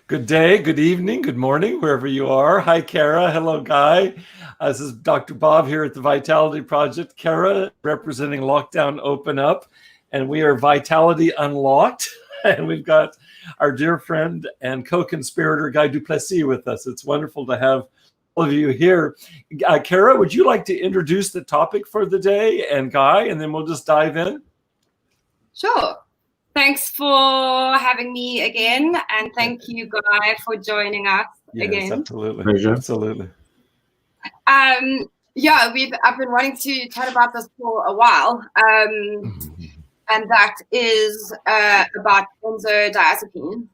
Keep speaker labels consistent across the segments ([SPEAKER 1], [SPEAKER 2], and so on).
[SPEAKER 1] Good day, good evening, good morning, wherever you are. Hi, Caira. Hello, Guy. This is Dr. Bob here at the Vitality Project. Caira representing Lockdown Open Up, and we are Vitality Unlocked. And we've got our dear friend and co-conspirator, Guy Du Plessis, with us. It's wonderful to have all of you here. Caira, would you like to introduce the topic for the day, and Guy, and then we'll just dive in?
[SPEAKER 2] Sure. Thanks for having me again, and thank you, Guy, for joining us again.
[SPEAKER 1] Yes, absolutely.
[SPEAKER 3] Pleasure.
[SPEAKER 1] Absolutely.
[SPEAKER 2] Yeah, I've been wanting to chat about this for a while, and that is about benzodiazepine,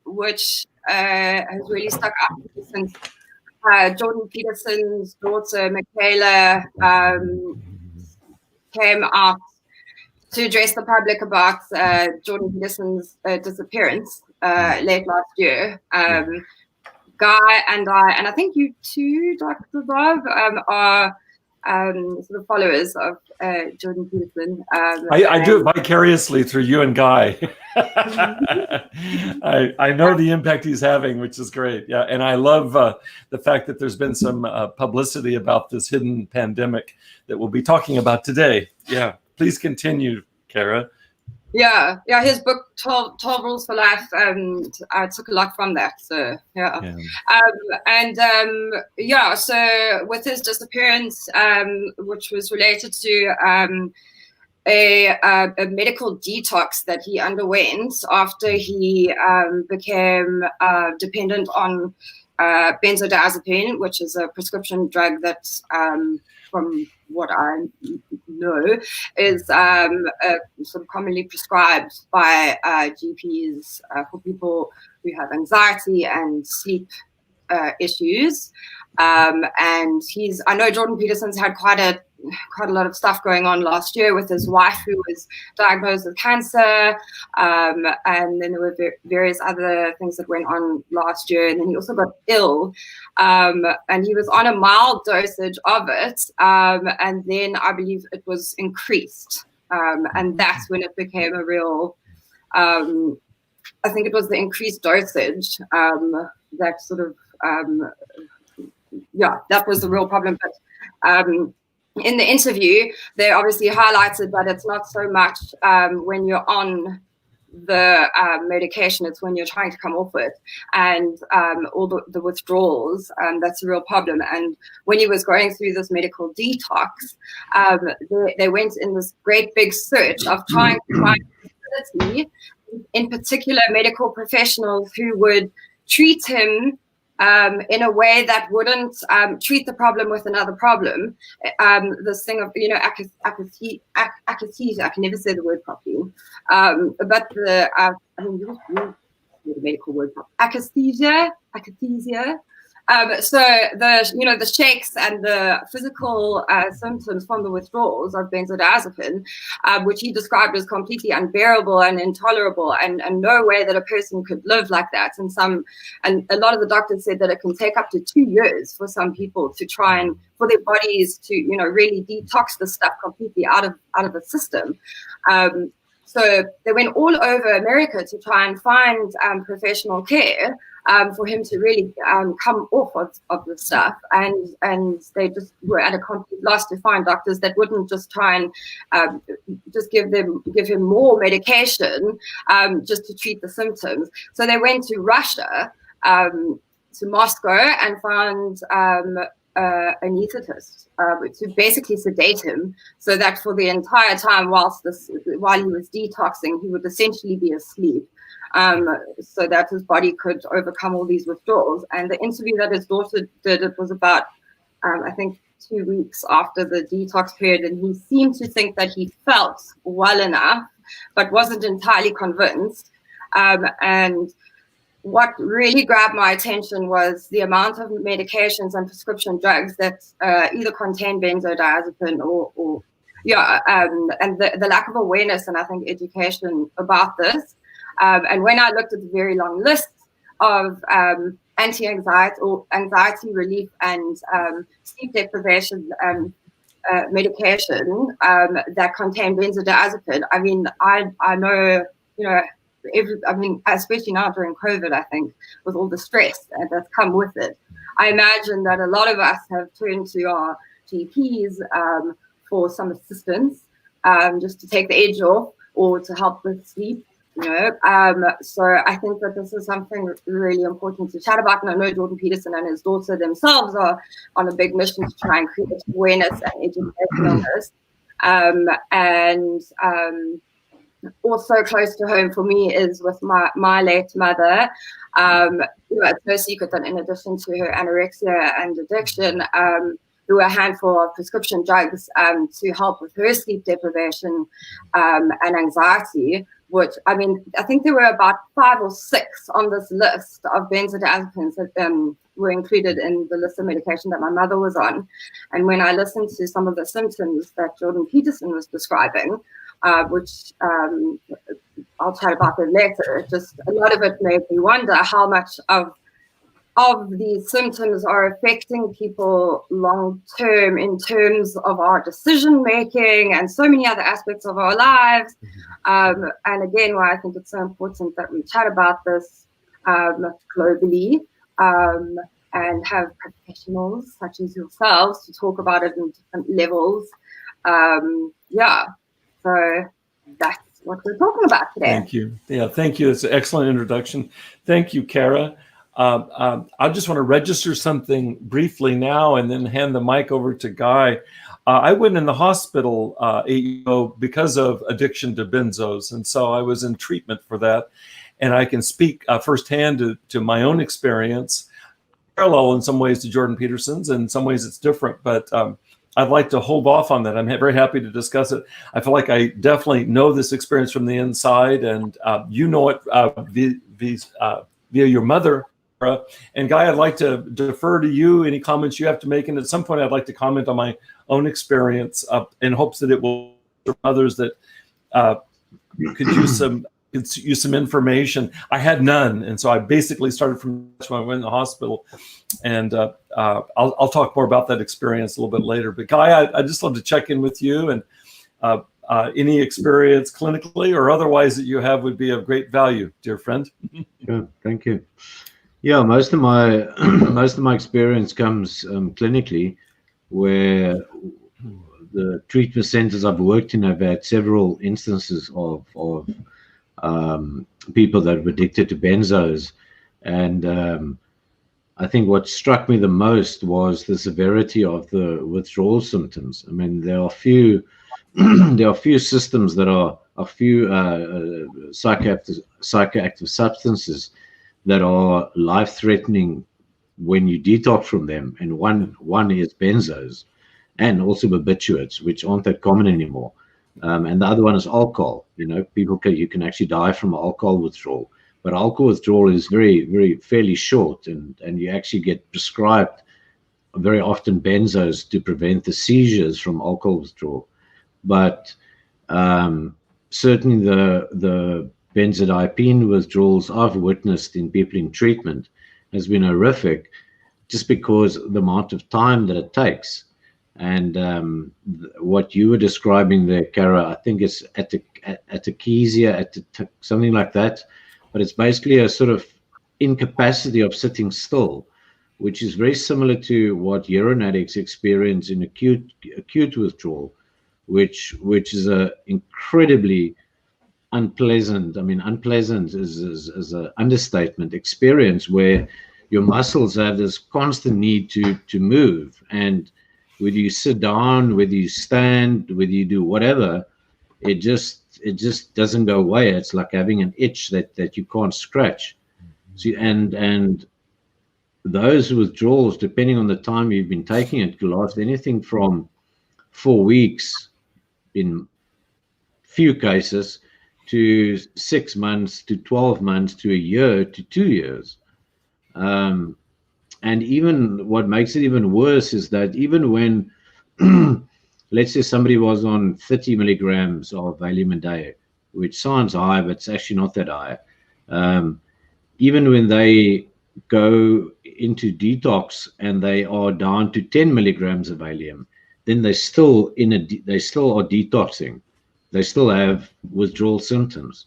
[SPEAKER 2] which has really stuck up since Jordan Peterson's daughter, 𝗕𝗲𝗄𝗵𝗶𝗰, came out to address the public about Jordan Peterson's disappearance late last year. Guy and I think you too, Dr. Bob, are sort of followers of Jordan Peterson.
[SPEAKER 1] I do it vicariously through you and Guy. I know the impact he's having, which is great. Yeah, and I love the fact that there's been some publicity about this hidden pandemic that we'll be talking about today. Yeah. Please continue, Caira.
[SPEAKER 2] Yeah, his book 12 Rules for Life, I took a lot from that. So yeah. So with his disappearance, which was related to a medical detox that he underwent after he became dependent on benzodiazepine, which is a prescription drug that from what I know is sort of commonly prescribed by GPs for people who have anxiety and sleep issues. And I know Jordan Peterson's had quite a lot of stuff going on last year with his wife, who was diagnosed with cancer, and then there were various other things that went on last year, and then he also got ill, and he was on a mild dosage of it, and then I believe it was increased, and that's when it became a real, I think it was the increased dosage that sort of, that was the real problem. But in the interview, they obviously highlighted that it's not so much when you're on the medication, it's when you're trying to come off it, and all the withdrawals, that's a real problem. And when he was going through this medical detox, they went in this great big search of trying to find facility, in particular medical professionals who would treat him in a way that wouldn't treat the problem with another problem. This thing of, akathisia, I can never say the word properly, but I mean, you the medical word properly. Akathisia. So the shakes and the physical symptoms from the withdrawals of benzodiazepine, which he described as completely unbearable and intolerable, and no way that a person could live like that. And a lot of the doctors said that it can take up to 2 years for some people to try and for their bodies to really detox the stuff completely out of the system. So they went all over America to try and find professional care for him to really come off of the stuff, and they just were at a complete loss to find doctors that wouldn't just try and just give him more medication just to treat the symptoms. So they went to Russia, to Moscow, and found an anesthetist to basically sedate him, so that for the entire time while he was detoxing, he would essentially be asleep, so that his body could overcome all these withdrawals. And the interview that his daughter did, it was about I think 2 weeks after the detox period, and he seemed to think that he felt well enough, but wasn't entirely convinced. And what really grabbed my attention was the amount of medications and prescription drugs that either contain benzodiazepine and the lack of awareness and I think education about this. And when I looked at the very long list of anti-anxiety or anxiety relief and sleep deprivation medication that contain benzodiazepine, I mean, I know, I mean, especially now during COVID, I think, with all the stress that's come with it, I imagine that a lot of us have turned to our GPs for some assistance, just to take the edge off or to help with sleep, you know. So I think that this is something really important to chat about. And I know Jordan Peterson and his daughter themselves are on a big mission to try and create awareness and education on this. Also close to home for me is with my late mother. It's no secret that in addition to her anorexia and addiction, there were a handful of prescription drugs to help with her sleep deprivation and anxiety, which, I mean, I think there were about 5 or 6 on this list of benzodiazepines that were included in the list of medication that my mother was on. And when I listened to some of the symptoms that Jordan Peterson was describing, which I'll chat about that later, just a lot of it made me wonder how much of these symptoms are affecting people long term in terms of our decision making and so many other aspects of our lives. And again, why I think it's so important that we chat about this globally and have professionals such as yourselves to talk about it in different levels. So that's what we're talking about today.
[SPEAKER 1] Thank you. Yeah, thank you. It's an excellent introduction. Thank you, Caira. I just want to register something briefly now and then hand the mic over to Guy. I went in the hospital because of addiction to benzos, and so I was in treatment for that. And I can speak firsthand to my own experience, parallel in some ways to Jordan Peterson's, and in some ways it's different, but I'd like to hold off on that. I'm very happy to discuss it. I feel like I definitely know this experience from the inside, and you know it via your mother. And Guy, I'd like to defer to you, any comments you have to make. And at some point, I'd like to comment on my own experience in hopes that it will serve others that could use some information. I had none. And so I basically started from when I went in the hospital. And I'll talk more about that experience a little bit later. But Guy, I just love to check in with you, and any experience clinically or otherwise that you have would be of great value, dear friend.
[SPEAKER 3] Sure, thank you. Yeah, most of my experience comes clinically, where the treatment centers I've worked in have had several instances of people that were addicted to benzos, and I think what struck me the most was the severity of the withdrawal symptoms. I mean, there are few systems that are few psychoactive substances that are life-threatening when you detox from them, and one is benzos, and also barbiturates, which aren't that common anymore. And the other one is alcohol. You know, you can actually die from alcohol withdrawal, but alcohol withdrawal is fairly short, and you actually get prescribed very often benzos to prevent the seizures from alcohol withdrawal. But certainly the benzodiazepine withdrawals I've witnessed in people in treatment has been horrific, just because the amount of time that it takes. And what you were describing there, Caira, I think it's 𝗕𝗲𝘄𝗵𝗲𝗺, something like that. But it's basically a sort of incapacity of sitting still, which is very similar to what heroin addicts experience in acute withdrawal, which is a incredibly unpleasant, I mean, unpleasant is an understatement, experience where your muscles have this constant need to move, and whether you sit down, whether you stand, whether you do whatever, it just doesn't go away. It's like having an itch that you can't scratch. See, and those withdrawals, depending on the time you've been taking it, can last anything from 4 weeks in few cases to 6 months to 12 months to a year to 2 years. And even what makes it even worse is that even when, let's say somebody was on 30 milligrams of Valium a day, which sounds high, but it's actually not that high. Even when they go into detox and they are down to 10 milligrams of Valium, then they still are detoxing. They still have withdrawal symptoms.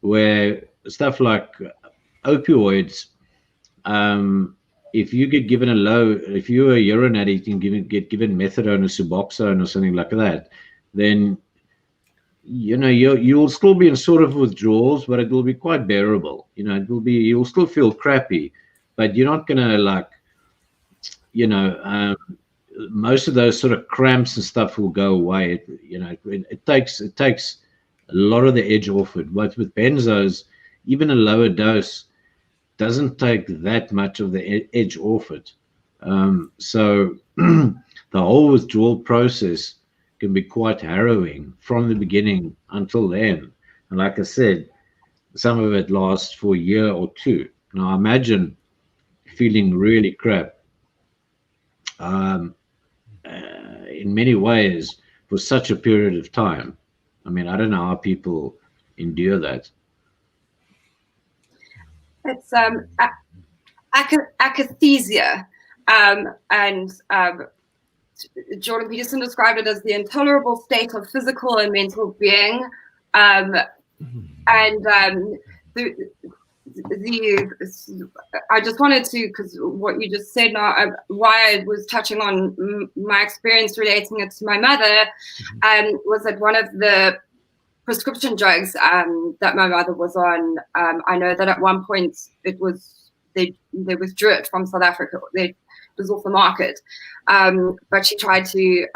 [SPEAKER 3] where stuff like opioids, if you get given if you're a urine addict and get given methadone or Suboxone or something like that, then you'll still be in sort of withdrawals, but it will be quite bearable. You'll still feel crappy, but you're not gonna most of those sort of cramps and stuff will go away. It takes a lot of the edge off it. But with benzos, even a lower dose doesn't take that much of the edge off it. So the whole withdrawal process can be quite harrowing from the beginning until the end. And like I said, some of it lasts for a year or two. Now imagine feeling really crap in many ways for such a period of time. I mean, I don't know how people endure that.
[SPEAKER 2] It's akathisia, and Jordan Peterson described it as the intolerable state of physical and mental being, I just wanted to, because what you just said now, why I was touching on my experience relating it to my mother, was that one of the prescription drugs that my mother was on, I know that at one point they withdrew it from South Africa. It was off the market, but she tried to.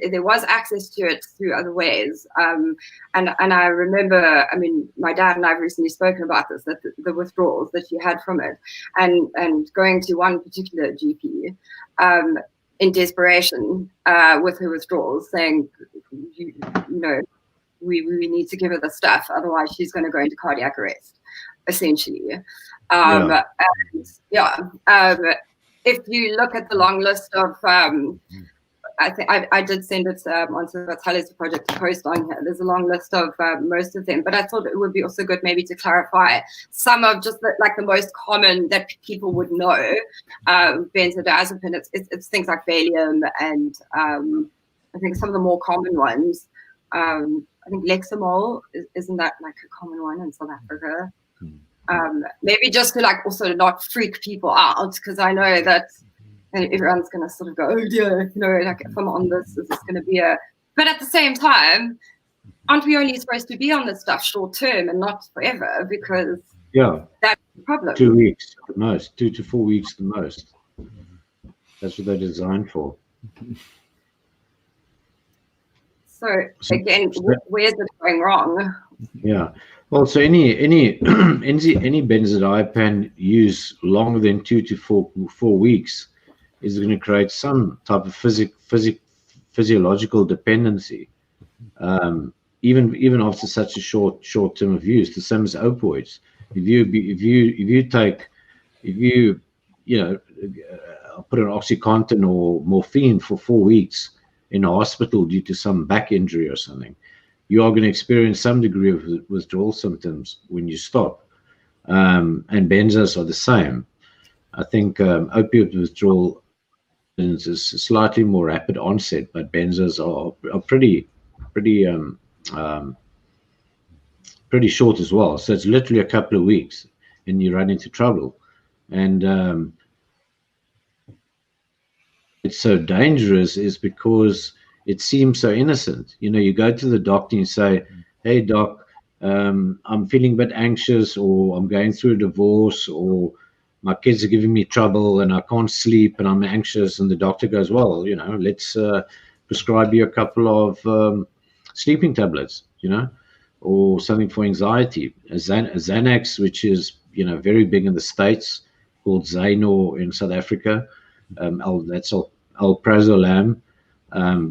[SPEAKER 2] There was access to it through other ways, and I remember. I mean, my dad and I have recently spoken about this, that the withdrawals that she had from it, and going to one particular GP in desperation with her withdrawals, saying, we need to give her the stuff, otherwise she's going to go into cardiac arrest, essentially. If you look at the long list of, I think I did send it onto the 𝗕𝗲𝗄𝗿𝗄 project to post on here. There's a long list of most of them, but I thought it would be also good maybe to clarify some of just the most common that people would know. Benzodiazepine, it's things like Valium, and I think some of the more common ones. I think Lexamol, isn't that like a common one in South Africa? Maybe just to also not freak people out, because I know that everyone's going to sort of go, oh dear, if I'm on this, is this going to be but at the same time, aren't we only supposed to be on this stuff short term and not forever? Because that's the problem.
[SPEAKER 3] 2 weeks at the most, 2 to 4 weeks at the most. That's what they're designed for.
[SPEAKER 2] So again, where's it going wrong?
[SPEAKER 3] Yeah. Well, so any benzodiazepine use longer than 2 to 4 weeks is going to create some type of physiological dependency, even after such a short term of use. The same as opioids. If you put an OxyContin or morphine for 4 weeks in a hospital due to some back injury or something, you are going to experience some degree of withdrawal symptoms when you stop. And benzos are the same. I think opiate withdrawal is a slightly more rapid onset, but benzos are pretty short as well. So it's literally a couple of weeks and you run into trouble. And it's so dangerous is because it seems so innocent. You go to the doctor and you say, hey doc, I'm feeling a bit anxious, or I'm going through a divorce, or my kids are giving me trouble and I can't sleep and I'm anxious. And the doctor goes, well, let's prescribe you a couple of sleeping tablets, or something for anxiety. A Xanax, which is, very big in the States, called Xano in South Africa. That's 𝗕𝗲𝗄𝗿𝗄,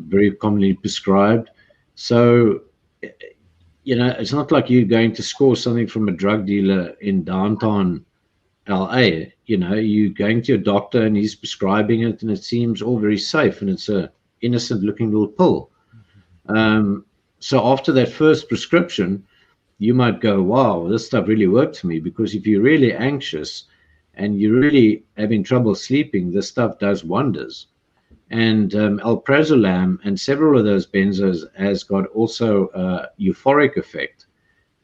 [SPEAKER 3] very commonly prescribed. So, it's not like you're going to score something from a drug dealer in downtown LA. You're going to your doctor and he's prescribing it, and it seems all very safe, and it's a innocent looking little pill. So after that first prescription, you might go, wow, this stuff really worked for me, because if you're really anxious and you're really having trouble sleeping, this stuff does wonders. And 𝗕𝗲𝗄𝗿𝗄 and several of those benzos has got also a euphoric effect.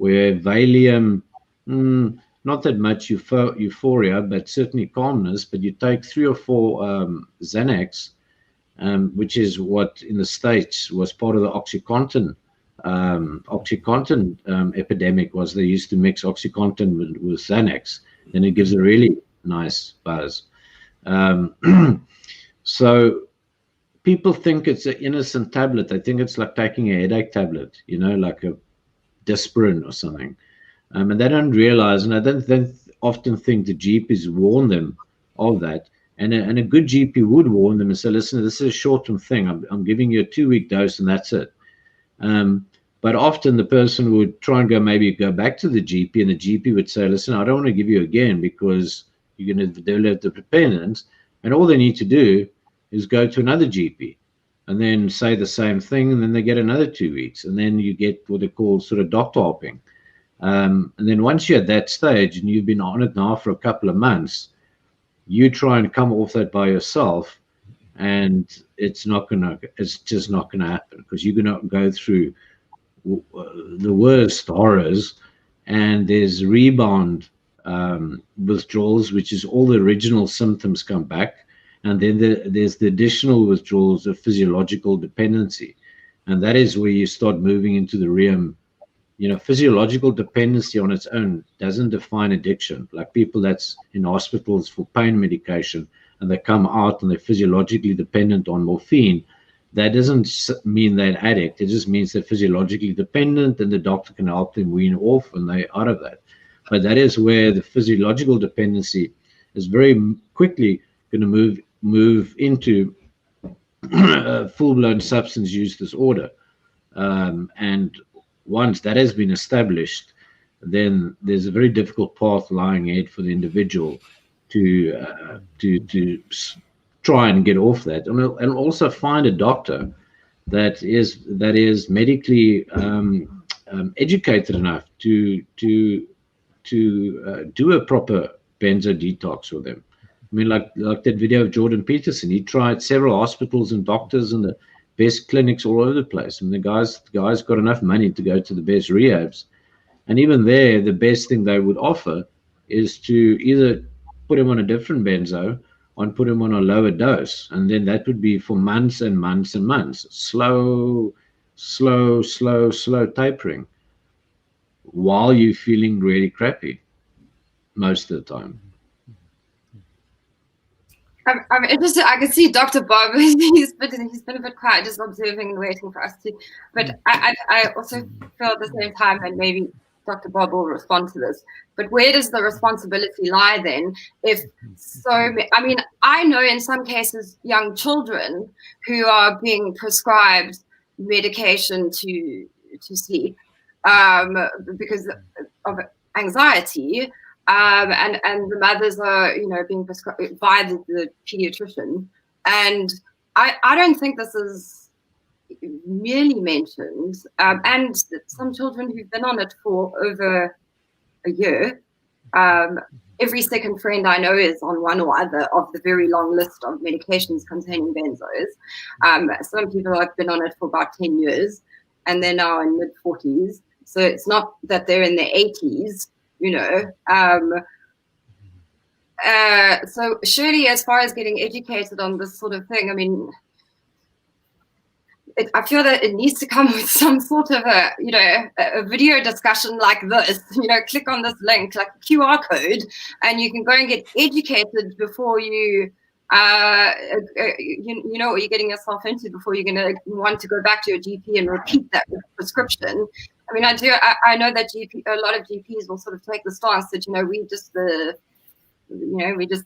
[SPEAKER 3] where Valium, not that much euphoria, but certainly calmness. But you take 3 or 4 Xanax, which is what in the States was part of the OxyContin epidemic. Was they used to mix OxyContin with Xanax, and it gives a really nice buzz. So people think it's an innocent tablet. They think it's like taking a headache tablet, you know, like a Disprin or something. And they don't realize, and I don't often think the GPs warn them of that. And a good GP would warn them and say, listen, this is a short-term thing. I'm giving you a 2-week dose and that's it. But often the person would try and maybe go back to the GP, and the GP would say, listen, I don't want to give you again because you're going to develop the dependence. And all they need to do is go to another GP and then say the same thing, and then they get another 2 weeks. And then you get what they call sort of doctor hopping. And then once you're at that stage and you've been on it now for a couple of months, you try and come off that by yourself, and it's just not gonna happen, because you're gonna go through the worst horrors, and there's rebound withdrawals, which is all the original symptoms come back, and then there's the additional withdrawals of physiological dependency, and that is where you start moving into the realm. You know, physiological dependency on its own doesn't define addiction. Like people that's in hospitals for pain medication and they come out and they're physiologically dependent on morphine, that doesn't mean they're an addict. It just means they're physiologically dependent, and the doctor can help them wean off and they're out of that. But that is where the physiological dependency is very quickly going to move into full-blown substance use disorder. And once that has been established, then there's a very difficult path lying ahead for the individual to try and get off that, and also find a doctor that is medically educated enough to do a proper benzo detox with them. I mean, like that video of Jordan Peterson, he tried several hospitals and doctors and the best clinics all over the place. And the guys got enough money to go to the best rehabs. And even there, the best thing they would offer is to either put him on a different benzo or put him on a lower dose. And then that would be for months and months and months. Slow tapering while you're feeling really crappy most of the time.
[SPEAKER 2] I'm interested. I can see Dr. Bob. He's been a bit quiet, just observing and waiting for us to. But I also feel at the same time, and maybe Dr. Bob will respond to this. But where does the responsibility lie then? If so, I mean, I know in some cases young children who are being prescribed medication to sleep because of anxiety. And the mothers are, being prescribed by the pediatrician. And I don't think this is merely mentioned. And some children who've been on it for over a year, every second friend I know is on one or other of the very long list of medications containing benzos. Some people have been on it for about 10 years, and they're now in mid-40s. So it's not that they're in their 80s. So surely, as far as getting educated on this sort of thing, I mean, I feel that it needs to come with some sort of a video discussion like this. Click on this link, like a QR code, and you can go and get educated before you know what you're getting yourself into, before you're going to want to go back to your GP and repeat that prescription. I mean, I know that a lot of GPs will sort of take the stance that, we're just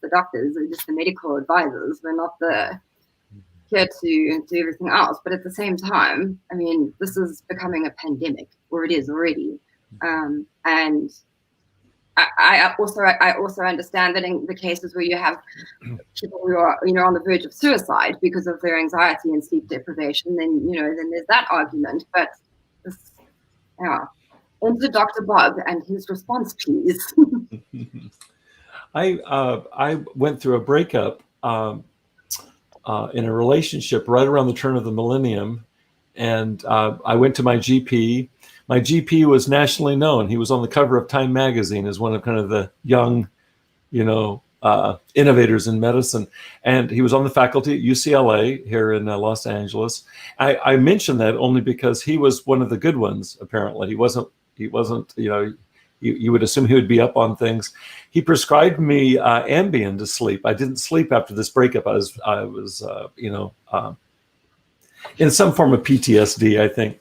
[SPEAKER 2] the doctors, we're just the medical advisors. We're not here to do everything else. But at the same time, I mean, this is becoming a pandemic, or it is already. And I also understand that in the cases where you have people who are, on the verge of suicide because of their anxiety and sleep deprivation, then there's that argument. But yeah, into Dr. Bob and his response, please.
[SPEAKER 1] I went through a breakup in a relationship right around the turn of the millennium, and I went to my GP. My GP was nationally known. He was on the cover of Time magazine as one of kind of the young, innovators in medicine. And he was on the faculty at UCLA here in Los Angeles. I mention that only because he was one of the good ones, apparently. He wasn't, you would assume he would be up on things. He prescribed me Ambien to sleep. I didn't sleep after this breakup. I was in some form of PTSD, I think.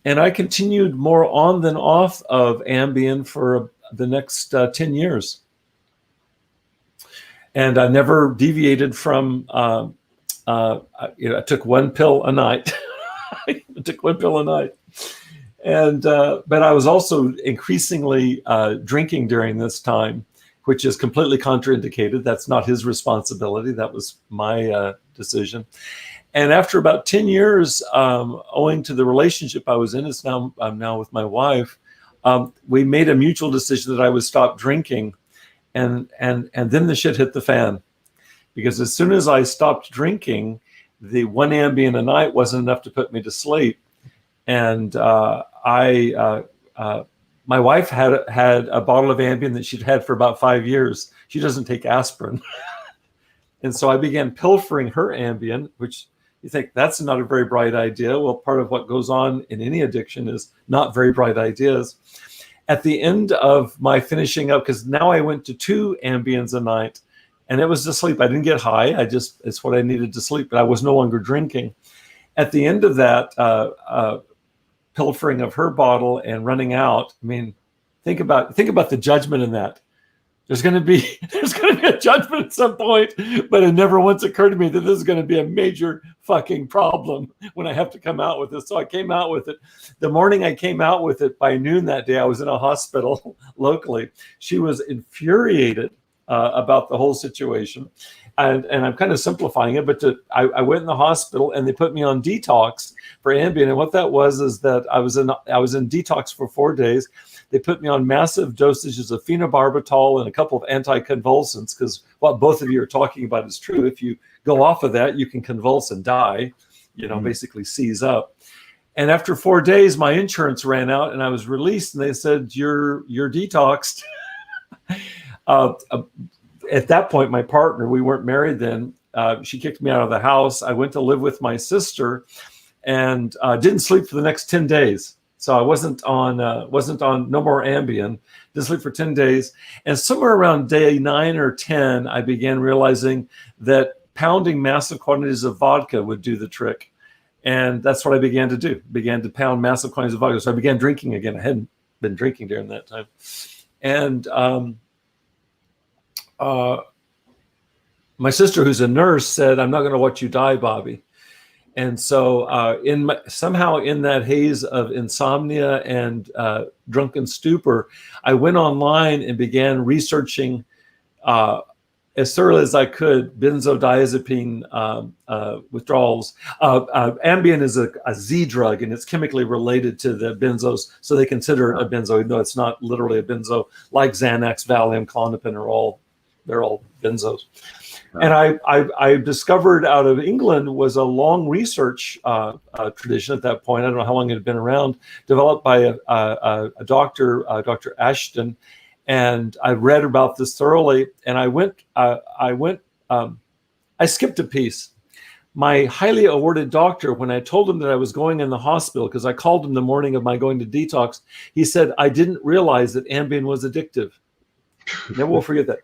[SPEAKER 1] And I continued more on than off of Ambien for the next 10 years. And I never deviated from, I took one pill a night. I took one pill a night. And, but I was also increasingly drinking during this time, which is completely contraindicated. That's not his responsibility. That was my decision. And after about 10 years, owing to the relationship I was in, I'm now with my wife, we made a mutual decision that I would stop drinking. And then the shit hit the fan. Because as soon as I stopped drinking, the one Ambien a night wasn't enough to put me to sleep. And my wife had a bottle of Ambien that she'd had for about 5 years. She doesn't take aspirin. And so I began pilfering her Ambien, which you think that's not a very bright idea. Well, part of what goes on in any addiction is not very bright ideas. At the end of my finishing up, because now I went to 2 Ambiens a night, and it was to sleep. I didn't get high. It's what I needed to sleep, but I was no longer drinking. At the end of that pilfering of her bottle and running out, I mean, think about the judgment in that. There's going to be a judgment at some point, but it never once occurred to me that this is going to be a major fucking problem when I have to come out with this. So I came out with it. The morning I came out with it, by noon that day, I was in a hospital locally. She was infuriated about the whole situation. And I'm kind of simplifying it, but I went in the hospital and they put me on detox for Ambien. And what that was is that I was in detox for 4 days. They put me on massive dosages of phenobarbital and a couple of anticonvulsants, because what both of you are talking about is true. If you go off of that, you can convulse and die, basically seize up. And after 4 days, my insurance ran out and I was released, and they said, you're detoxed. At that point, my partner, we weren't married then, she kicked me out of the house. I went to live with my sister and didn't sleep for the next 10 days. So I wasn't on no more Ambien, didn't sleep for 10 days. And somewhere around day 9 or 10, I began realizing that pounding massive quantities of vodka would do the trick. And that's what I began to do, began to pound massive quantities of vodka. So I began drinking again. I hadn't been drinking during that time. And my sister, who's a nurse, said, "I'm not going to watch you die, Bobby." And so somehow in that haze of insomnia and drunken stupor, I went online and began researching as thoroughly as I could benzodiazepine withdrawals. Ambien is a Z drug, and it's chemically related to the benzos, so they consider it a benzo. No, it's not literally a benzo, like Xanax, Valium, Klonopin they're all benzos. And I discovered out of England was a long research tradition at that point. I don't know how long it had been around, developed by a doctor, Dr. Ashton. And I read about this thoroughly. And I skipped a piece. My highly awarded doctor, when I told him that I was going in the hospital, because I called him the morning of my going to detox, he said, "I didn't realize that Ambien was addictive." Never will forget that.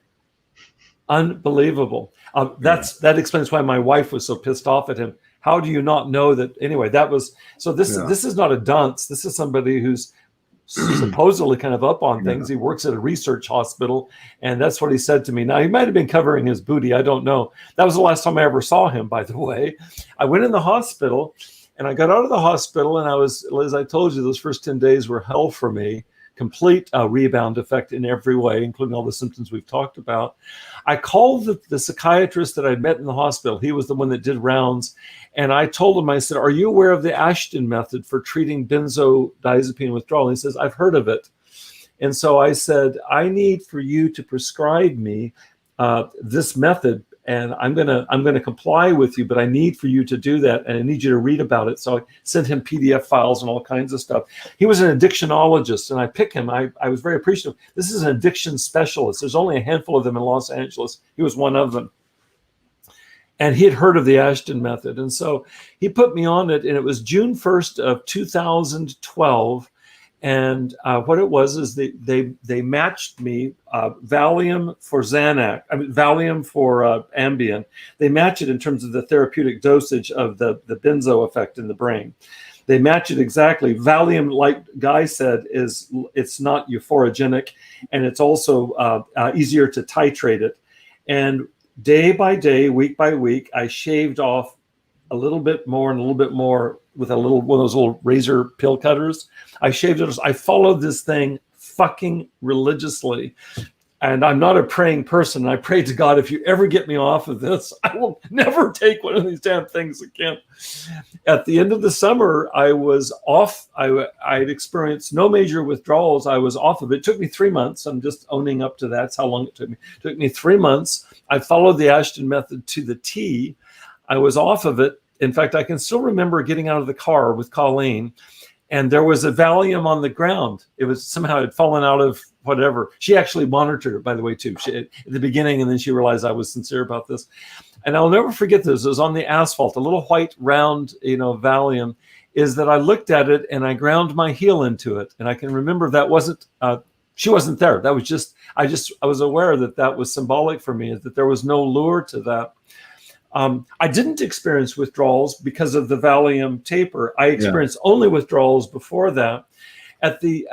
[SPEAKER 1] Unbelievable. That explains why my wife was so pissed off at him. How do you not know that? Anyway, that was, so this is not a dunce. This is somebody who's supposedly kind of up on things. He works at a research hospital, and that's what he said to me. Now, he might have been covering his booty. I don't know. That was the last time I ever saw him, by the way. I went in the hospital, and I got out of the hospital, and I was, as I told you, those first 10 days were hell for me. Complete rebound effect in every way, including all the symptoms we've talked about. I called the psychiatrist that I'd met in the hospital. He was the one that did rounds. And I told him, I said, "Are you aware of the Ashton method for treating benzodiazepine withdrawal?" And he says, "I've heard of it." And so I said, "I need for you to prescribe me this method and I'm gonna comply with you, but I need for you to do that, and I need you to read about it. So I sent him PDF files and all kinds of stuff. He was an addictionologist, and I picked him. I was very appreciative. This is an addiction specialist. There's only a handful of them in Los Angeles. He was one of them. And he had heard of the Ashton method. And so he put me on it, and it was June 1st of 2012. And what it was is they matched me Valium for Xanax, Valium for Ambien. They match it in terms of the therapeutic dosage of the benzo effect in the brain. They match it exactly. Valium, like Guy said, it's not euphorogenic, and it's also easier to titrate it. And day by day, week by week, I shaved off a little bit more and a little bit more with one of those little razor pill cutters. I shaved it. I followed this thing fucking religiously. And I'm not a praying person. I pray to God, if you ever get me off of this, I will never take one of these damn things again. At the end of the summer, I was off. I'd experienced no major withdrawals. I was off of it. It took me 3 months. I'm just owning up to that. That's how long it took me. It took me 3 months. I followed the Ashton method to the T. I was off of it. In fact, I can still remember getting out of the car with Colleen, and there was a Valium on the ground. It was somehow it had fallen out of whatever. She actually monitored it, by the way, too, at the beginning, and then she realized I was sincere about this. And I'll never forget this. It was on the asphalt, a little white round, Valium, is that I looked at it and I ground my heel into it. And I can remember that wasn't, she wasn't there. That was just, I was aware that that was symbolic for me, that there was no lure to that. I didn't experience withdrawals because of the Valium taper. I experienced only withdrawals before that. At the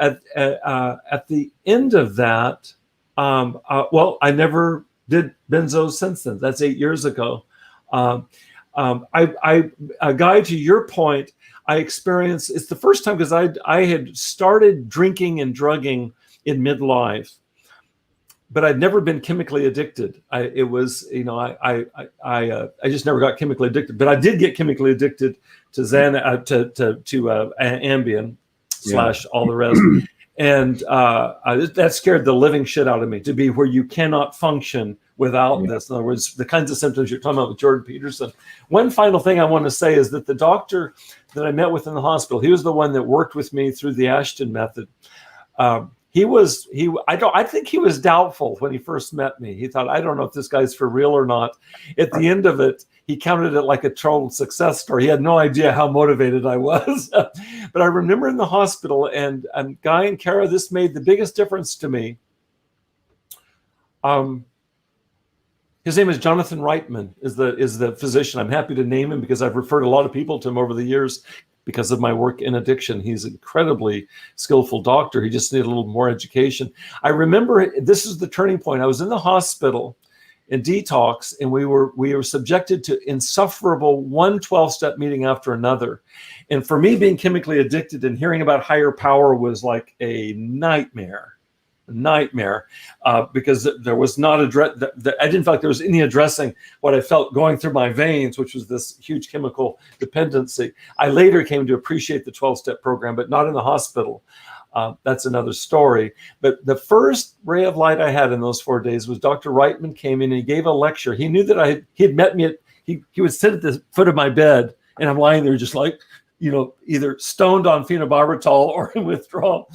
[SPEAKER 1] end of that, well, I never did benzos since then. That's 8 years ago. Guy, to your point, I experienced, it's the first time because I had started drinking and drugging in midlife, but I'd never been chemically addicted. I just never got chemically addicted. But I did get chemically addicted to Ambien / all the rest, and that scared the living shit out of me. To be where you cannot function without this. In other words, the kinds of symptoms you're talking about with Jordan Peterson. One final thing I want to say is that the doctor that I met with in the hospital, he was the one that worked with me through the Ashton method. I think he was doubtful when he first met me. He thought, I don't know if this guy's for real or not. At the end of it, he counted it like a total success story. He had no idea how motivated I was. But I remember in the hospital, and Guy and Caira, this made the biggest difference to me. His name is Jonathan Reitman, is the physician. I'm happy to name him because I've referred a lot of people to him over the years because of my work in addiction. He's an incredibly skillful doctor. He just needed a little more education. I remember this is the turning point. I was in the hospital in detox, and we were subjected to insufferable 12-step meeting after another. And for me, being chemically addicted and hearing about higher power was like a nightmare. Because there was not I didn't feel like there was any addressing what I felt going through my veins, which was this huge chemical dependency. I later came to appreciate the 12-step program, but not in the hospital. That's another story. But the first ray of light I had in those 4 days was Dr. Reitman came in and he gave a lecture. He knew that he had met me he would sit at the foot of my bed, and I'm lying there just like, either stoned on phenobarbital or in withdrawal.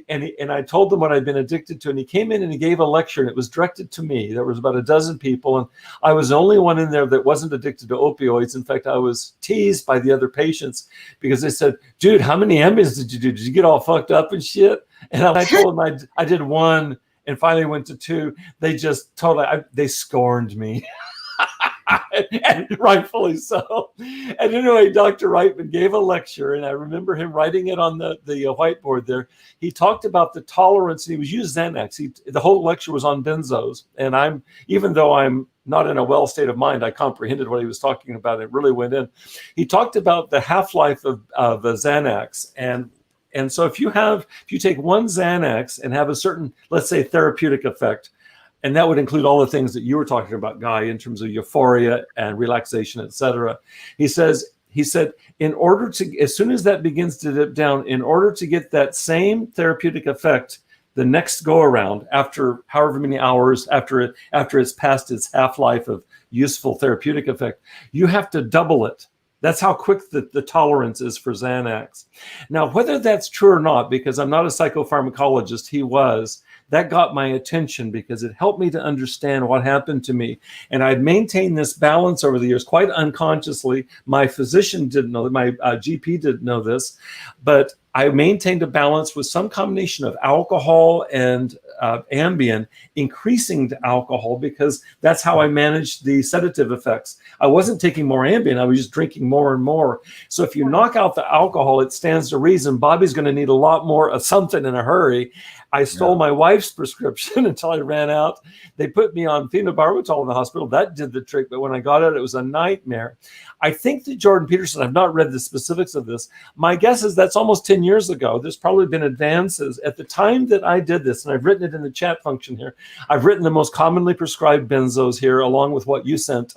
[SPEAKER 1] And I told them what I'd been addicted to, and he came in and he gave a lecture, and it was directed to me. There was about a dozen people, and I was the only one in there that wasn't addicted to opioids. In fact, I was teased by the other patients because they said, dude, how many Ambiens did you do? Did you get all fucked up and shit? And I told them I did 1 and finally went to 2. They just they scorned me. And rightfully so. And anyway, Dr. Reitman gave a lecture, and I remember him writing it on the whiteboard there. He talked about the tolerance, and he was using Xanax. The whole lecture was on benzos, and even though I'm not in a well state of mind, I comprehended what he was talking about. It really went in. He talked about the half-life of the Xanax, and so if you take 1 Xanax and have a certain, let's say, therapeutic effect, and that would include all the things that you were talking about, Guy, in terms of euphoria and relaxation, et cetera. He said, in order to, as soon as that begins to dip down, in order to get that same therapeutic effect the next go around, after however many hours after it's passed its half-life of useful therapeutic effect, you have to double it. That's how quick the tolerance is for Xanax. Now, whether that's true or not, because I'm not a psychopharmacologist, he was, that got my attention because it helped me to understand what happened to me. And I'd maintained this balance over the years quite unconsciously. My physician didn't know that, my GP didn't know this, but I maintained a balance with some combination of alcohol and Ambien, increasing to alcohol, because that's how I managed the sedative effects. I wasn't taking more Ambien, I was just drinking more and more. So if you knock out the alcohol, it stands to reason Bobby's going to need a lot more of something in a hurry. I stole my wife's prescription until I ran out. They put me on phenobarbital in the hospital. That did the trick. But when I got out, it was a nightmare. I think that Jordan Peterson, I've not read the specifics of this. My guess is that's almost 10 years ago. There's probably been advances. At the time that I did this, and I've written it in the chat function here, I've written the most commonly prescribed benzos here, along with what you sent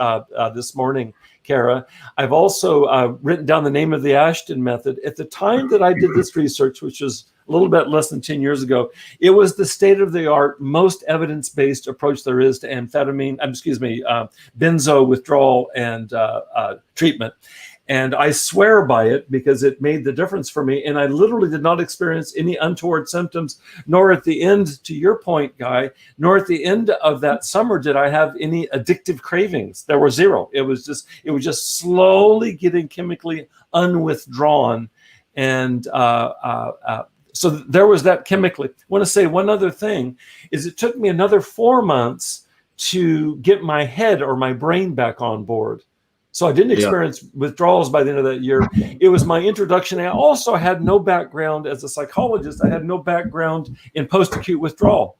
[SPEAKER 1] this morning, Caira. I've also written down the name of the Ashton method. At the time that I did this research, which was a little bit less than 10 years ago, it was the state-of-the-art, most evidence-based approach there is to benzo withdrawal and treatment. And I swear by it because it made the difference for me. And I literally did not experience any untoward symptoms, nor at the end, to your point, Guy, nor at the end of that summer did I have any addictive cravings. There were zero. It was just slowly getting chemically unwithdrawn. And so there was that chemically. I want to say one other thing is it took me another 4 months to get my head or my brain back on board. So I didn't experience withdrawals by the end of that year. It was my introduction. I also had no background as a psychologist. I had no background in post-acute withdrawal.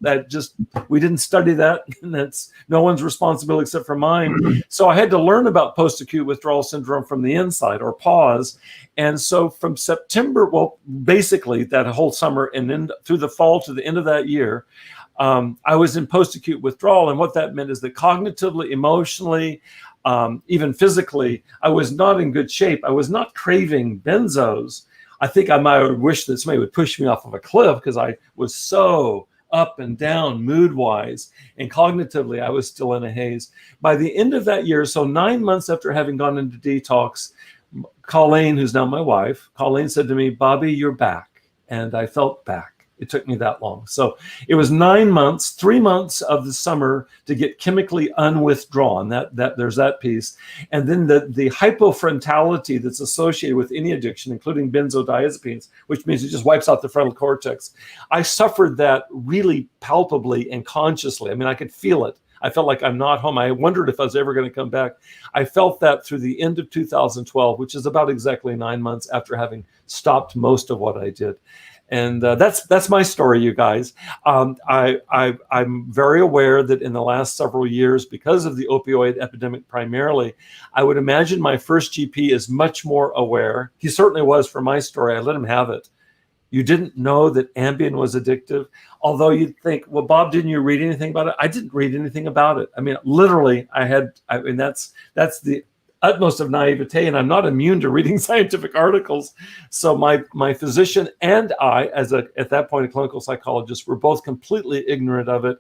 [SPEAKER 1] We didn't study that, and that's no one's responsibility except for mine. So I had to learn about post-acute withdrawal syndrome from the inside, or pause. And so from September, well, basically that whole summer and then through the fall to the end of that year, I was in post-acute withdrawal. And what that meant is that cognitively, emotionally, even physically, I was not in good shape. I was not craving benzos. I think I might have wished that somebody would push me off of a cliff because I was so up and down mood-wise, and cognitively, I was still in a haze. By the end of that year, so 9 months after having gone into detox, Colleen, who's now my wife, Colleen said to me, "Bobby, you're back." And I felt back. It took me that long. So it was 9 months, 3 months of the summer to get chemically unwithdrawn. That there's that piece. And then the hypofrontality that's associated with any addiction, including benzodiazepines, which means it just wipes out the frontal cortex. I suffered that really palpably and consciously. I mean, I could feel it. I felt like I'm not home. I wondered if I was ever going to come back. I felt that through the end of 2012, which is about exactly 9 months after having stopped most of what I did. And that's my story, you guys. I'm very aware that in the last several years, because of the opioid epidemic primarily, I would imagine my first GP is much more aware. He certainly was for my story. I let him have it. You didn't know that Ambien was addictive, although you'd think, well, Bob, didn't you read anything about it? I didn't read anything about it. I mean, literally, that's the utmost of naivete, and I'm not immune to reading scientific articles. So my physician and I, at that point, a clinical psychologist, were both completely ignorant of it.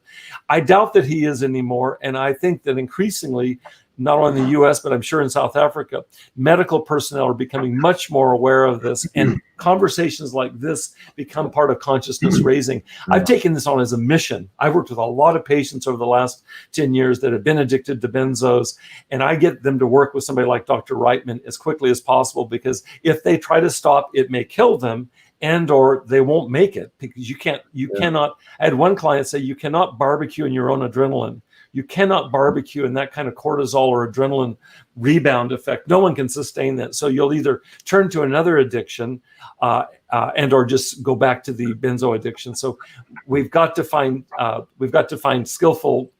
[SPEAKER 1] I doubt that he is anymore, and I think that increasingly, not only in the US, but I'm sure in South Africa, medical personnel are becoming much more aware of this, and conversations like this become part of consciousness raising. I've taken this on as a mission. I've worked with a lot of patients over the last 10 years that have been addicted to benzos, and I get them to work with somebody like Dr. Reitman as quickly as possible, because if they try to stop, it may kill them, and or they won't make it, because you cannot. I had one client say, you cannot barbecue in your own adrenaline. You cannot barbecue in that kind of cortisol or adrenaline rebound effect. No one can sustain that. So you'll either turn to another addiction and or just go back to the benzo addiction. So we've got to find skillful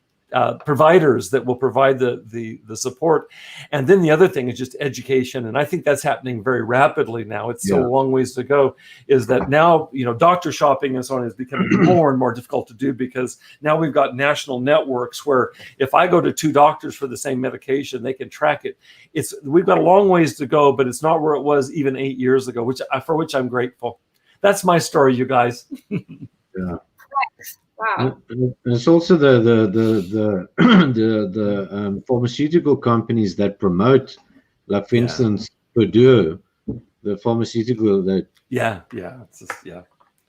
[SPEAKER 1] providers that will provide the support. And then the other thing is just education. And I think that's happening very rapidly now. It's still a long ways to go, is that now, doctor shopping and so on is becoming more and more difficult to do, because now we've got national networks where if I go to 2 doctors for the same medication, they can track it. We've got a long ways to go, but it's not where it was even 8 years ago, for which I'm grateful. That's my story, you guys.
[SPEAKER 3] Yeah.
[SPEAKER 2] thanks. Wow.
[SPEAKER 3] And it's also the pharmaceutical companies that promote, like for instance, Purdue, the pharmaceutical that
[SPEAKER 1] it's just,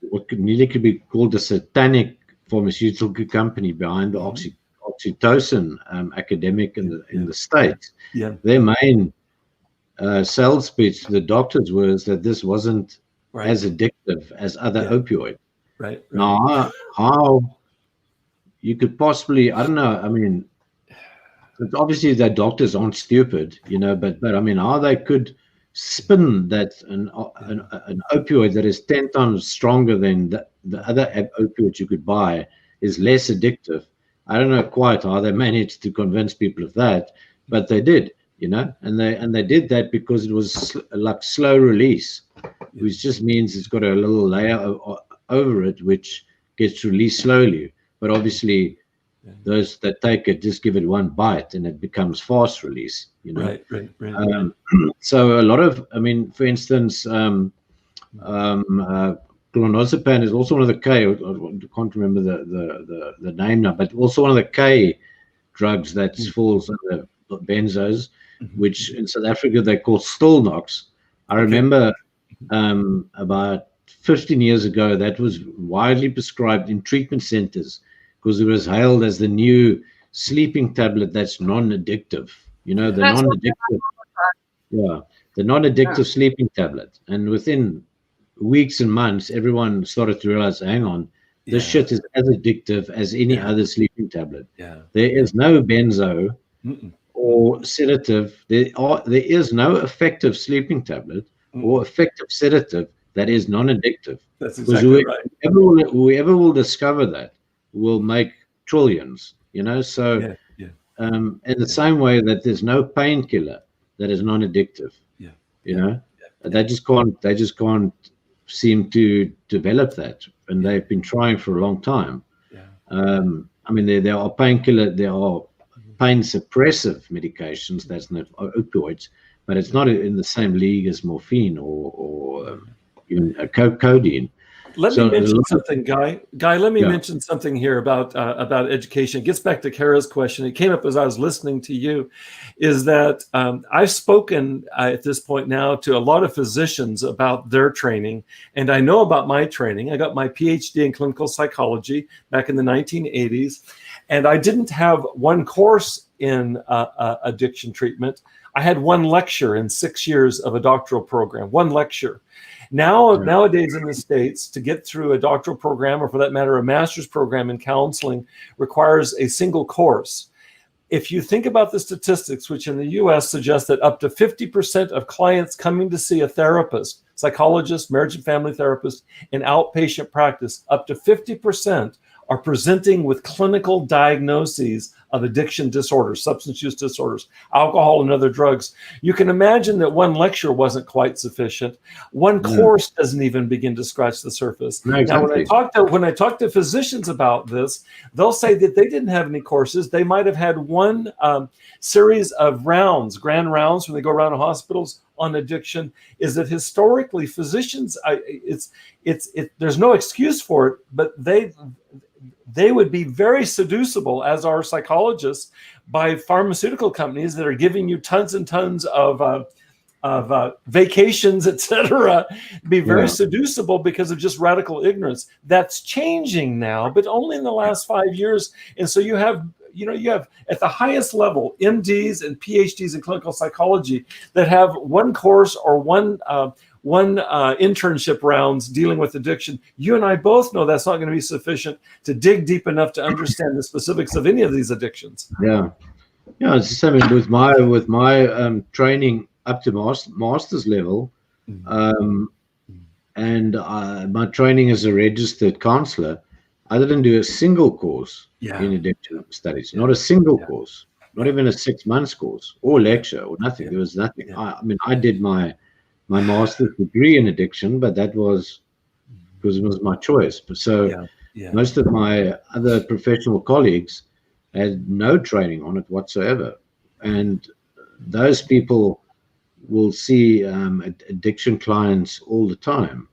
[SPEAKER 3] what nearly could be called a satanic pharmaceutical company behind the oxytocin academic in the States. Their main sales pitch to the doctors was that this wasn't as addictive as other opioids.
[SPEAKER 1] Right.
[SPEAKER 3] Now, how you could possibly, I don't know, I mean, it's obviously that doctors aren't stupid, you know, but I mean, how they could spin that an opioid that is 10 times stronger than the other opioids you could buy is less addictive. I don't know quite how they managed to convince people of that, but they did, you know, and they did that because it was like slow release, which just means it's got a little layer over it, which gets released slowly. But obviously, those that take it just give it one bite and it becomes fast release, you know.
[SPEAKER 1] Right.
[SPEAKER 3] So a lot of, I mean, for instance, clonazepam is also one of the K. I can't remember the name now, but also one of the K drugs that falls under benzos, which in South Africa they call Stilnox. I remember about 15 years ago that was widely prescribed in treatment centers because it was hailed as the new sleeping tablet that's non-addictive. You know, the non-addictive sleeping tablet. And within weeks and months, everyone started to realize, hang on, this shit is as addictive as any other sleeping tablet. There is no benzo or sedative. There is no effective sleeping tablet or effective sedative that is non-addictive.
[SPEAKER 1] That's exactly right.
[SPEAKER 3] Whoever will discover that will make trillions, you know. So in the same way that there's no painkiller that is non-addictive, you know, they just can't seem to develop that, and they've been trying for a long time. I mean, there are painkiller, there are pain suppressive medications, that's not opioids, but it's not in the same league as morphine or even codeine.
[SPEAKER 1] Let me mention something, Guy. Let me mention something here about education. It gets back to Caira's question. It came up as I was listening to you, is that I've spoken at this point now to a lot of physicians about their training, and I know about my training. I got my PhD in clinical psychology back in the 1980s, and I didn't have one course in addiction treatment. I had one lecture in 6 years of a doctoral program, one lecture. Nowadays in the States, to get through a doctoral program, or for that matter, a master's program in counseling, requires a single course. If you think about the statistics, which in the US suggest that up to 50% of clients coming to see a therapist, psychologist, marriage and family therapist in outpatient practice, up to 50% are presenting with clinical diagnoses of addiction disorders, substance use disorders, alcohol and other drugs. You can imagine that one lecture wasn't quite sufficient. One course doesn't even begin to scratch the surface.
[SPEAKER 3] No, exactly.
[SPEAKER 1] Now, when I talk to physicians about this, they'll say that they didn't have any courses. They might have had one series of rounds, grand rounds, when they go around to hospitals on addiction. Is that historically physicians, there's no excuse for it, but they would be very seducible, as are psychologists, by pharmaceutical companies that are giving you tons and tons of vacations, etc. Be very seducible because of just radical ignorance. That's changing now, but only in the last 5 years. And so you have at the highest level MDs and PhDs in clinical psychology that have one course or one internship rounds dealing with addiction. You and I both know that's not going to be sufficient to dig deep enough to understand the specifics of any of these addictions.
[SPEAKER 3] It's the same with my training up to master's level, and my training as a registered counselor. I didn't do a single course in addiction studies, not a single course, not even a 6 months course or lecture or nothing. There was nothing. I mean, I did my master's degree in addiction, but that was because it was my choice. So most of my other professional colleagues had no training on it whatsoever. And those people will see addiction clients all the time.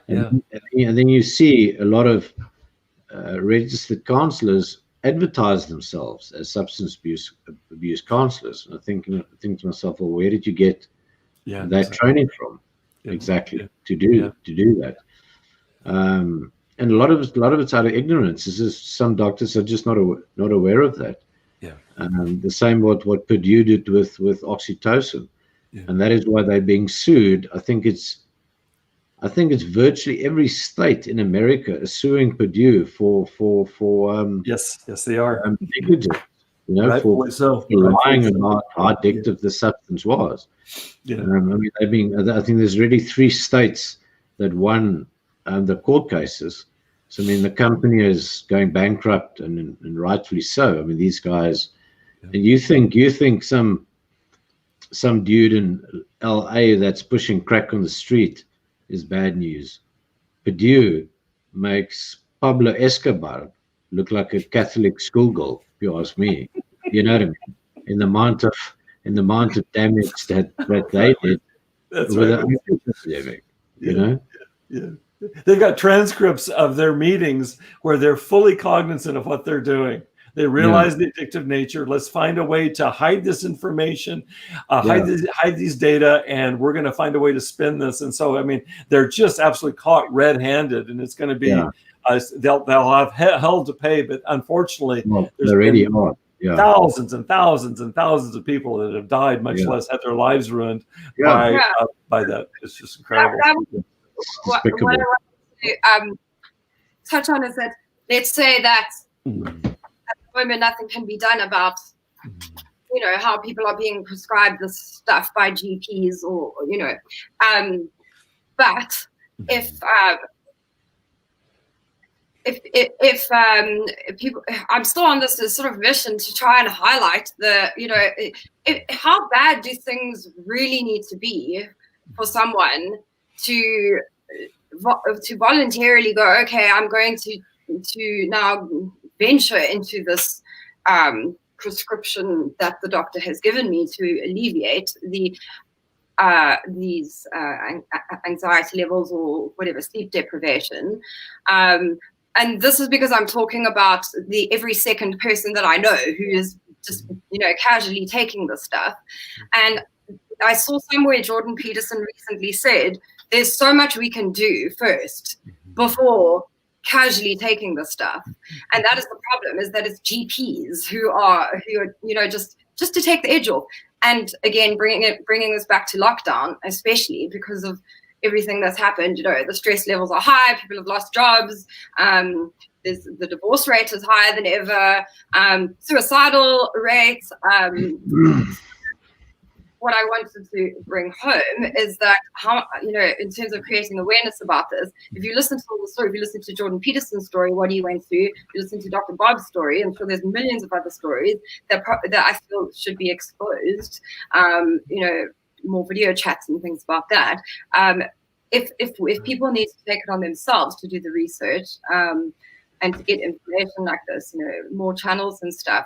[SPEAKER 1] And
[SPEAKER 3] then you see a lot of registered counselors advertise themselves as substance abuse counselors. And I think to myself, well, where did you get that training from? Exactly. To do that. And a lot of it's out of ignorance. This is, some doctors are just not aware of that. The same what Purdue did with oxytocin, and that is why they're being sued. I think it's virtually every state in America is suing Purdue for
[SPEAKER 1] yes, they are,
[SPEAKER 3] negligence, for lying about how addictive the substance was. I mean, I think there's already 3 states that won the court cases. So I mean, the company is going bankrupt, and rightfully so. I mean, these guys, and you think some dude in LA that's pushing crack on the street is bad news. Purdue makes Pablo Escobar look like a Catholic schoolgirl, if you ask me. You know what I mean? In the amount of damage that they did with the epidemic, you know?
[SPEAKER 1] Yeah. They've got transcripts of their meetings where they're fully cognizant of what they're doing. They realize the addictive nature. Let's find a way to hide this information, hide these data, and we're going to find a way to spin this. And so, I mean, they're just absolutely caught red-handed, and it's going to be they'll have hell to pay. But unfortunately, there's already thousands and thousands and thousands of people that have died, much less had their lives ruined by that. It's just incredible.
[SPEAKER 2] What I want to touch on is that, let's say that at the moment nothing can be done about how people are being prescribed this stuff by GPs, or but if people, I'm still on this sort of mission to try and highlight how bad do things really need to be for someone to voluntarily go, okay, I'm going to now venture into this prescription that the doctor has given me to alleviate these anxiety levels or whatever, sleep deprivation. And this is because I'm talking about every second person that I know who is just casually taking this stuff. And I saw somewhere Jordan Peterson recently said, there's so much we can do first before casually taking this stuff. And that is the problem, is that it's GPs who are just to take the edge off. And again, bringing this back to lockdown, especially because of everything that's happened, the stress levels are high, people have lost jobs, the divorce rate is higher than ever, suicidal rates. What I wanted to bring home is that how, in terms of creating awareness about this, if you listen to all the story, if you listen to Jordan Peterson's story, what he went through, if you listen to Dr. Bob's story, I'm sure there's millions of other stories that I feel should be exposed, more video chats and things about that. If people need to take it on themselves to do the research and to get information like this, more channels and stuff,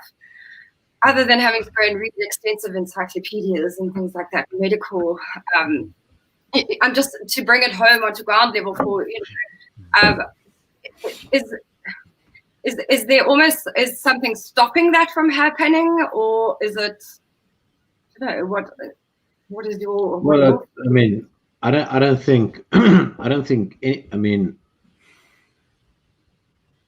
[SPEAKER 2] other than having to go and read extensive encyclopedias and things like that, medical, I'm just to bring it home onto ground level for, is there almost, is something stopping that from happening, or is it, what is your?
[SPEAKER 3] Well, I mean, I don't think, I mean,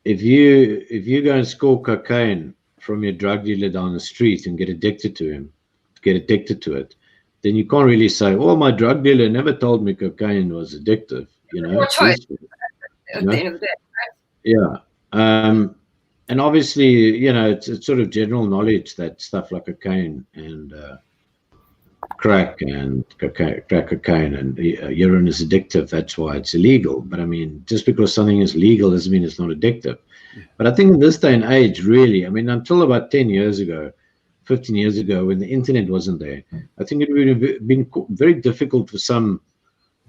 [SPEAKER 3] if you go and score cocaine from your drug dealer down the street and get addicted to it, then you can't really say, "Oh, my drug dealer never told me cocaine was addictive."
[SPEAKER 2] Your choice at the end of the day, right?
[SPEAKER 3] Yeah, and obviously, it's sort of general knowledge that stuff like cocaine and crack and cocaine and urine is addictive. That's why it's illegal. But I mean, just because something is legal doesn't mean it's not addictive. But I think in this day and age, really, I mean, until about 10 years ago, 15 years ago, when the internet wasn't there, I think it would have been very difficult for some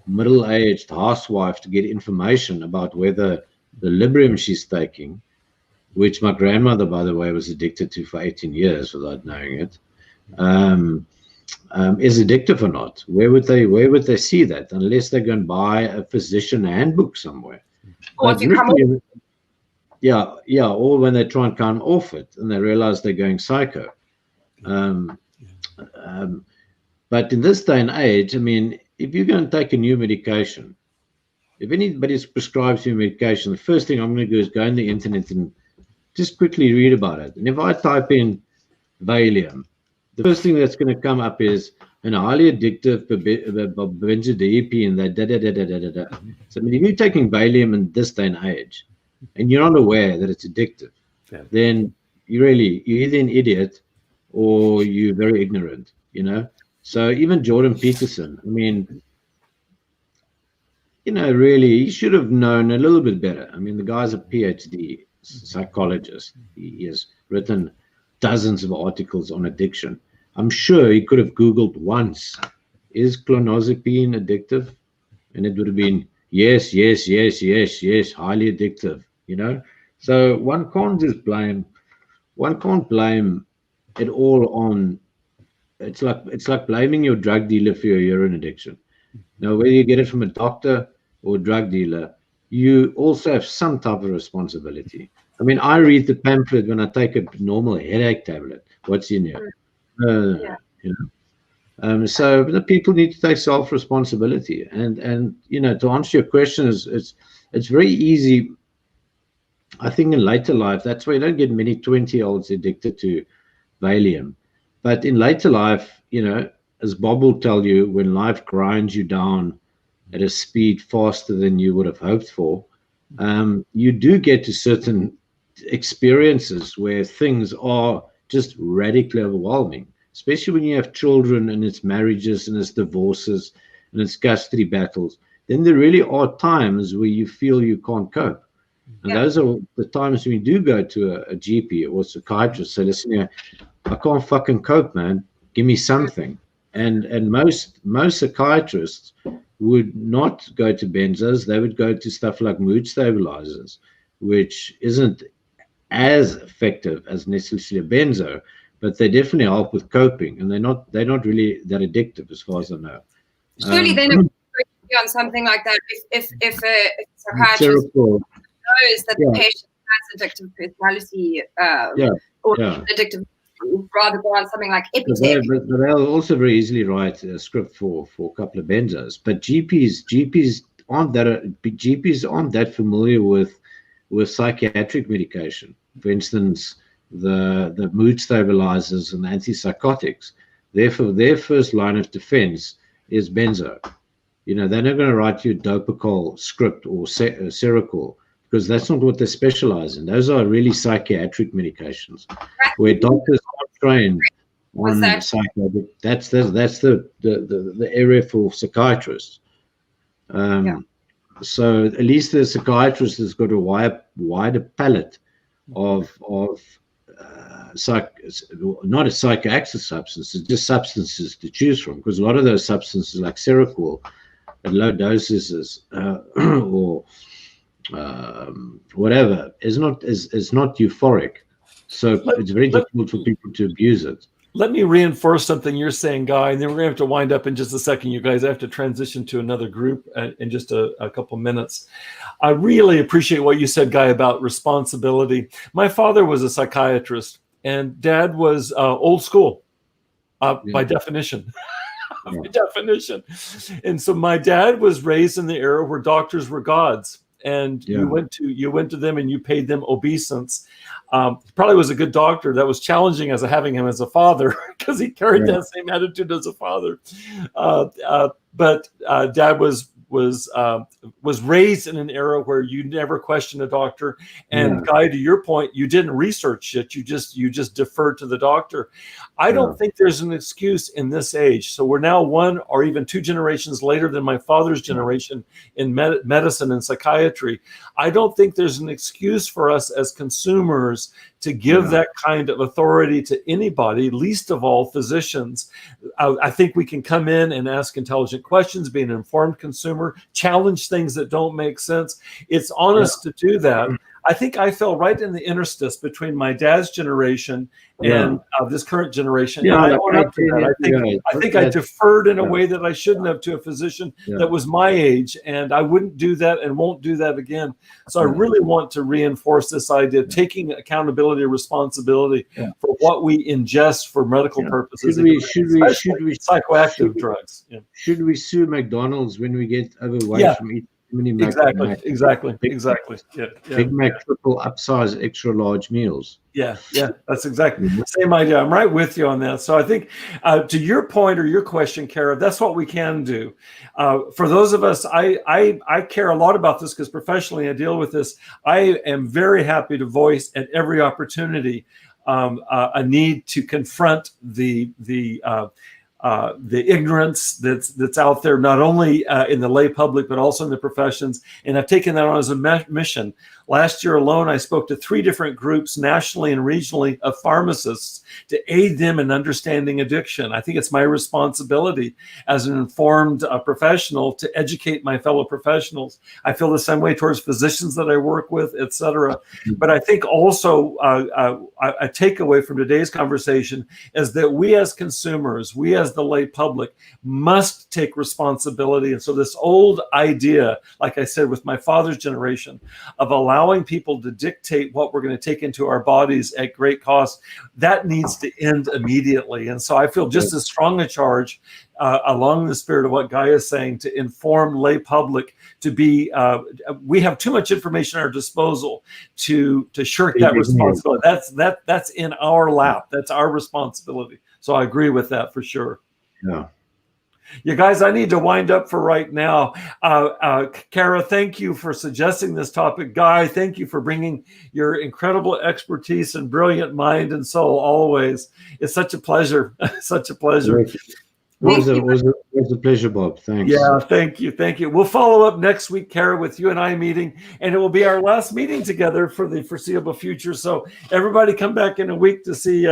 [SPEAKER 3] middle-aged housewife to get information about whether the Librium she's taking, which my grandmother, by the way, was addicted to for 18 years without knowing it, is addictive or not. Where would they see that unless they go and buy a physician handbook somewhere?
[SPEAKER 2] Or if you come
[SPEAKER 3] or when they try and come off it and they realize they're going psycho. But in this day and age, I mean, if you're going to take a new medication, if anybody prescribes you medication, the first thing I'm going to do is go on the internet and just quickly read about it. And if I type in Valium, the first thing that's going to come up is an highly addictive benzodiazepine and da. So I mean, if you're taking Valium in this day and age, and you're not aware that it's addictive, then you're either an idiot or you're very ignorant, you know. So even Jordan Peterson, I mean, you know, really, he should have known a little bit better. I mean, the guy's a PhD psychologist. He has written dozens of articles on addiction. I'm sure he could have Googled once, is clonazepam addictive? And it would have been, yes, highly addictive, you know? So one can't blame it all on, it's like blaming your drug dealer for your urine addiction. Now, whether you get it from a doctor or a drug dealer, you also have some type of responsibility. I mean, I read the pamphlet when I take a normal headache tablet. What's in here? You know. So the people need to take self-responsibility. And you know, to answer your question, it's very easy. I think in later life, that's why you don't get many 20-year-olds addicted to Valium. But in later life, you know, as Bob will tell you, when life grinds you down at a speed faster than you would have hoped for, you do get to certain experiences where things are just radically overwhelming, especially when you have children and it's marriages and it's divorces and it's custody battles. Then there really are times where you feel you can't cope. And those are the times when you do go to a GP or a psychiatrist, say, listen here, I can't fucking cope, man. Give me something. And most psychiatrists would not go to benzos. They would go to stuff like mood stabilizers, which isn't as effective as necessarily a benzo, but they definitely help with coping, and they're not really that addictive as far as I know.
[SPEAKER 2] Surely then it would be on something like that if a psychiatrist knows that the patient has addictive personality or addictive, rather go on something like Epitech.
[SPEAKER 3] But they'll also very easily write a script for a couple of benzos. But GPs aren't that familiar with psychiatric medication. For instance, the mood stabilizers and the antipsychotics. Therefore, their first line of defense is benzo. You know, they're not going to write you a Dopacol script or Seroquel, because that's not what they specialize in. Those are really psychiatric medications where doctors are trained on psychiatric. That's the area for psychiatrists. So at least the psychiatrist has got a wider palette of not a psychoactive substances, just substances to choose from, because a lot of those substances like Seroquel at low doses or whatever is not euphoric, so it's very difficult for people to abuse it.
[SPEAKER 1] Let me reinforce something you're saying, Guy, and then we're going to have to wind up in just a second, you guys. I have to transition to another group in just a couple minutes. I really appreciate what you said, Guy, about responsibility. My father was a psychiatrist, and Dad was old school by definition. By definition. And so my dad was raised in the era where doctors were gods. And you went to them and you paid them obeisance. Probably was a good doctor. That was challenging as having him as a father, because he carried that same attitude as a father. But Dad was raised in an era where you never questioned a doctor. And Guy, to your point, you didn't research shit. You just deferred to the doctor. I don't think there's an excuse in this age. So we're now one or even two generations later than my father's generation in medicine and psychiatry. I don't think there's an excuse for us as consumers to give that kind of authority to anybody, least of all physicians. I think we can come in and ask intelligent questions, be an informed consumer, challenge things that don't make sense. It's honest to do that. I think I fell right in the interstice between my dad's generation and this current generation.
[SPEAKER 3] Yeah,
[SPEAKER 1] and I own up to that. I think I deferred in a way that I shouldn't have to a physician that was my age, and I wouldn't do that and won't do that again. So I really want to reinforce this idea of taking accountability and responsibility for what we ingest for medical purposes.
[SPEAKER 3] Should we
[SPEAKER 1] psychoactive drugs?
[SPEAKER 3] Should we sue McDonald's when we get overweight from eating too many
[SPEAKER 1] exactly.
[SPEAKER 3] Big Mac triple upsize extra large meals?
[SPEAKER 1] Yeah, that's exactly the same idea. I'm right with you on that. So I think to your point or your question, Caira, that's what we can do. For those of us, I care a lot about this because professionally I deal with this. I am very happy to voice at every opportunity a need to confront the ignorance that's out there, not only in the lay public, but also in the professions. And I've taken that on as a mission. Last year alone, I spoke to 3 different groups nationally and regionally of pharmacists to aid them in understanding addiction. I think it's my responsibility as an informed professional to educate my fellow professionals. I feel the same way towards physicians that I work with, et cetera. But I think also a takeaway from today's conversation is that we as consumers, we as the lay public must take responsibility. And so this old idea, like I said, with my father's generation, of allowing people to dictate what we're going to take into our bodies at great cost, that needs to end immediately. And so I feel just as strong a charge along the spirit of what Guy is saying to inform lay public to be, we have too much information at our disposal to shirk that responsibility. That's in our lap. That's our responsibility. So I agree with that for sure.
[SPEAKER 3] Yeah.
[SPEAKER 1] You guys, I need to wind up for right now. Caira, thank you for suggesting this topic. Guy, thank you for bringing your incredible expertise and brilliant mind and soul always. It's such a pleasure. Such a pleasure.
[SPEAKER 3] It was a pleasure, Bob. Thanks.
[SPEAKER 1] Yeah, thank you. Thank you. We'll follow up next week, Caira, with you and I meeting, and it will be our last meeting together for the foreseeable future. So everybody come back in a week to see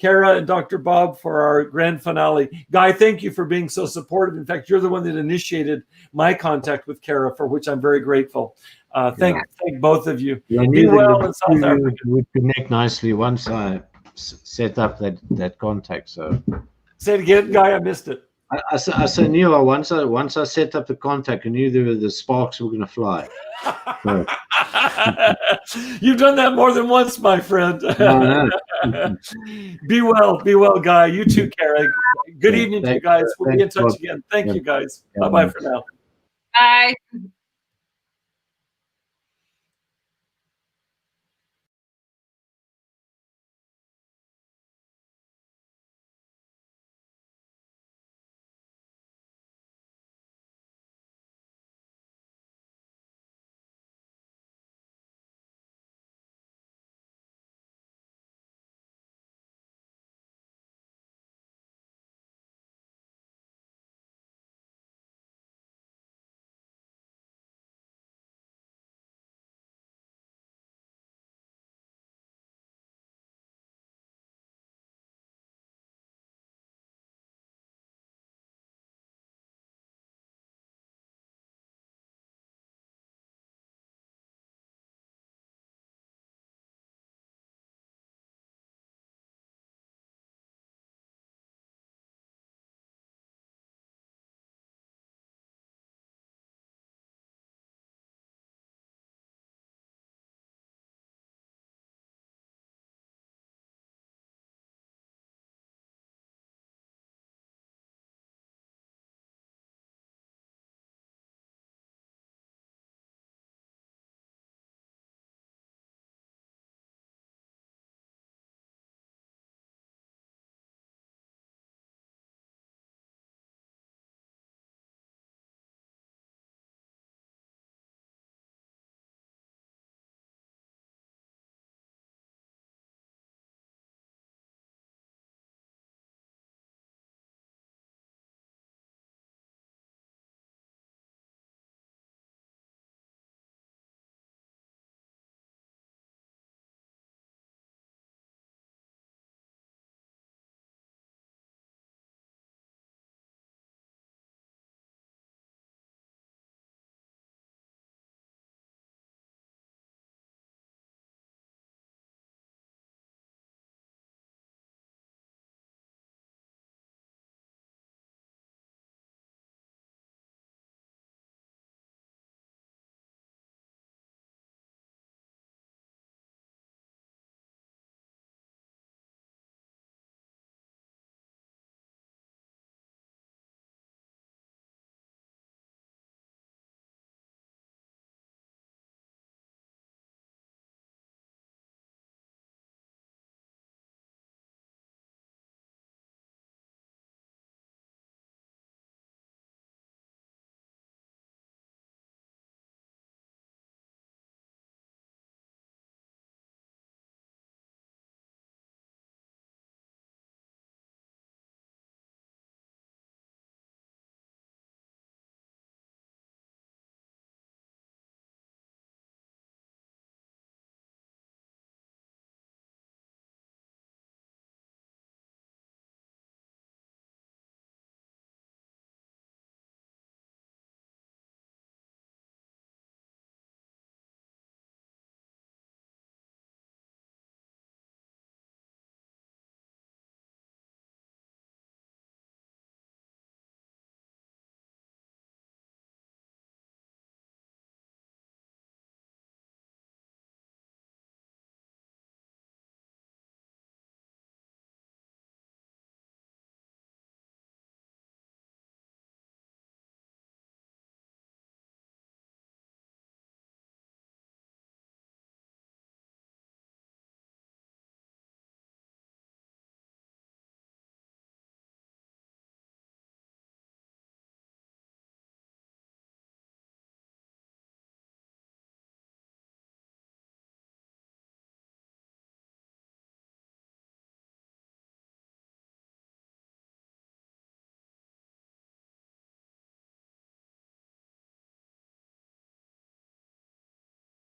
[SPEAKER 1] Caira and Dr. Bob for our grand finale. Guy, thank you for being so supportive. In fact, you're the one that initiated my contact with Caira, for which I'm very grateful. Thank both of you. Be well in South Africa.
[SPEAKER 3] We connect nicely once I set up that contact. So
[SPEAKER 1] say it again, Guy. I missed it.
[SPEAKER 3] I said, Neil, once I set up the contact, I knew the sparks were going to fly. So.
[SPEAKER 1] You've done that more than once, my friend.
[SPEAKER 3] No.
[SPEAKER 1] Be well, Guy. You too, Caira. Good evening to you guys. We'll be in touch again. Thank you, guys. Bye-bye for now.
[SPEAKER 2] Bye.